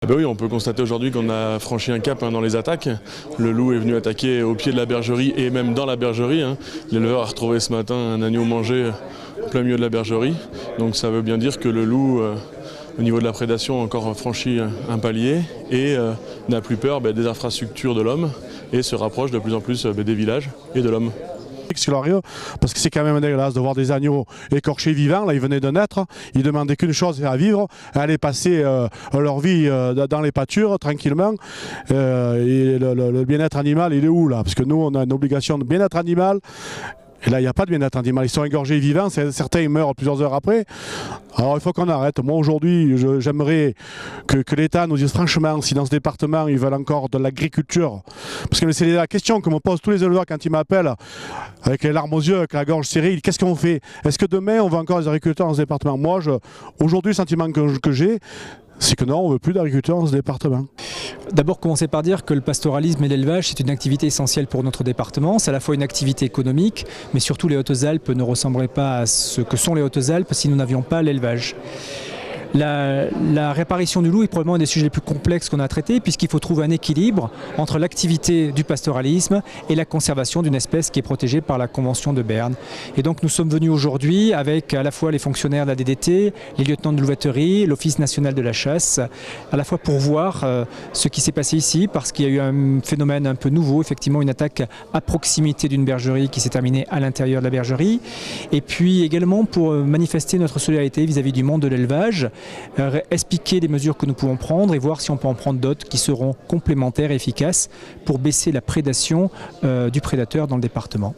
Ah bah oui, on peut constater aujourd'hui qu'on a franchi un cap dans les attaques. Le loup est venu attaquer au pied de la bergerie et même dans la bergerie. L'éleveur a retrouvé ce matin un agneau mangé au plein milieu de la bergerie. Donc ça veut bien dire que le loup, au niveau de la prédation, a encore franchi un palier et n'a plus peur des infrastructures de l'homme et se rapproche de plus en plus des villages et de l'homme. Parce que c'est quand même dégueulasse de voir des agneaux écorchés vivants. Là, ils venaient de naître, ils demandaient qu'une chose, c'est à vivre, à aller passer leur vie dans les pâtures tranquillement. Et le bien-être animal, il est où là? Parce que nous, on a une obligation de bien-être animal. Et là, il n'y a pas de bien-être animal. Ils sont égorgés vivants. Certains meurent plusieurs heures après. Alors, il faut qu'on arrête. Moi, aujourd'hui, j'aimerais que l'État nous dise franchement si dans ce département, ils veulent encore de l'agriculture. Parce que c'est la question que me posent tous les éleveurs quand ils m'appellent, avec les larmes aux yeux, avec la gorge serrée. Qu'est-ce qu'on fait? Est-ce que demain, on veut encore des agriculteurs dans ce département? Moi, aujourd'hui, le sentiment que j'ai, c'est que non, on ne veut plus d'agriculteurs dans ce département. D'abord, commencer par dire que le pastoralisme et l'élevage, c'est une activité essentielle pour notre département. C'est à la fois une activité économique, mais surtout les Hautes-Alpes ne ressembleraient pas à ce que sont les Hautes-Alpes si nous n'avions pas l'élevage. La réapparition du loup est probablement un des sujets les plus complexes qu'on a traités, puisqu'il faut trouver un équilibre entre l'activité du pastoralisme et la conservation d'une espèce qui est protégée par la Convention de Berne. Et donc nous sommes venus aujourd'hui avec à la fois les fonctionnaires de la DDT, les lieutenants de louveterie, l'Office national de la chasse, à la fois pour voir ce qui s'est passé ici, parce qu'il y a eu un phénomène un peu nouveau, effectivement une attaque à proximité d'une bergerie qui s'est terminée à l'intérieur de la bergerie, et puis également pour manifester notre solidarité vis-à-vis du monde de l'élevage, expliquer les mesures que nous pouvons prendre et voir si on peut en prendre d'autres qui seront complémentaires et efficaces pour baisser la prédation du prédateur dans le département.